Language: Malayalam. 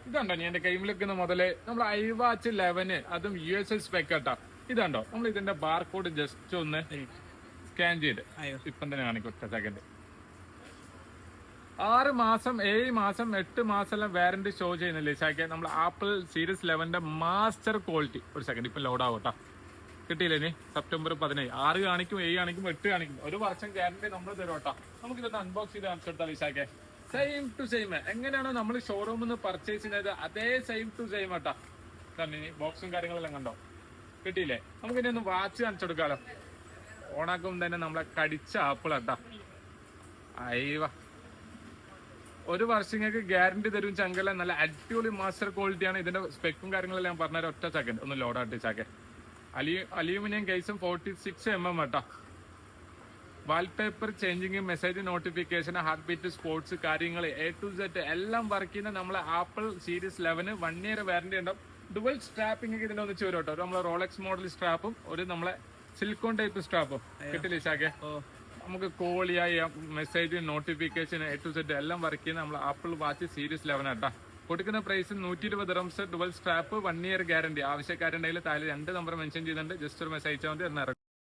ഇതുണ്ടോ ഞാൻ എന്റെ കൈമിൽ വെക്കുന്ന മുതല് നമ്മൾ iWatch 11 അതും USL സ്പെക് കേട്ടോ. ഇതുണ്ടോ നമ്മൾ ഇതിന്റെ ബാർകോഡ് ജസ്റ്റ് ഒന്ന് സ്കാൻ ചെയ്ത് ഇപ്പം തന്നെ കാണിക്കും സെക്കൻഡ്. 6 മാസം 7 മാസം 8 മാസം എല്ലാം വാറന്റി ഷോ ചെയ്യുന്നില്ലേ ഷാക്കെ. നമ്മൾ ആപ്പിൾ സീരീസ് 11 മാസ്റ്റർ ക്വാളിറ്റി. ഒരു സെക്കൻഡ് ഇപ്പൊ ലോഡ് ആവട്ടോ. കിട്ടിയില്ലേ ഇനി സെപ്റ്റംബർ 17 6 കാണിക്കും 7 കാണിക്കും 8 കാണിക്കും. 1 വർഷം ഗ്യാരണ്ടി നമ്മൾ തരും കേട്ടോ. നമുക്ക് ഇതൊന്ന് അൺബോക്സ് ചെയ്ത് കാണിച്ചെടുത്താൽ ഷാക്കെ. സെയിം ടു സെയിം എങ്ങനെയാണോ നമ്മൾ ഷോറൂമിൽ നിന്ന് പർച്ചേസ് ചെയ്യുന്നത് അതേ സെയിം ടു സെയിം കേട്ടോ. ഇനി ബോക്സും കാര്യങ്ങളെല്ലാം കണ്ടോ. കിട്ടിയില്ലേ. നമുക്ക് ഇനി ഒന്ന് വാച്ച് കാണിച്ചെടുക്കാലോ. ഓണാക്കും തന്നെ നമ്മളെ കടിച്ച ആപ്പിൾ കേട്ടോ. അയ്യവ 1 വർഷങ്ങൾക്ക് ഗ്യാരണ്ടി തരും ചങ്കല. നല്ല അടിപൊളി മാസ്റ്റർ ക്വാളിറ്റിയാണ്. ഇതിന്റെ സ്പെക്കും കാര്യങ്ങളെല്ലാം ഞാൻ പറഞ്ഞ ഒറ്റ സെക്കൻഡ് ഒന്ന് ലോഡ് ആട്ടി ചാക്കെ. അലൂമിനിയം കേസും 46 mm കേട്ടോ. Wallpaper changing, message notification, heart beat, sports കാര്യങ്ങൾ A to Z എല്ലാം വർക്ക് ചെയ്യുന്ന നമ്മളെ ആപ്പിൾ സീരീസ് 11 1 ഇയർ വാറന്റി ഉണ്ടാവും. ഡുവൽ സ്ട്രാപ്പിംഗ് ഇതിന്റെ ഒന്നിച്ച് വരും കേട്ടോ. നമ്മളെ റോളക്സ് മോഡൽ സ്ട്രാപ്പും ഒരു നമ്മളെ സിലിക്കോൺ ടൈപ്പ് സ്ട്രാപ്പും കിട്ടില്ല ചാക്കെ. നമുക്ക് കോൾ ചെയ്യാം, message notification A to Z എല്ലാം വർക്ക് ചെയ്യുന്ന നമ്മൾ ആപ്പിൾ വാച്ച് സീരീസ് 11 കേട്ടോ. കൊടുക്കുന്ന price 120 dirhams. Dual strap 1 year guarantee. ആവശ്യക്കാരുണ്ടെങ്കിൽ താഴെ 2 നമ്പർ മെൻഷൻ ചെയ്തിട്ടുണ്ട്. ജസ്റ്റ് ഒരു മെസ്സേജ് അയച്ചാൽ മതി.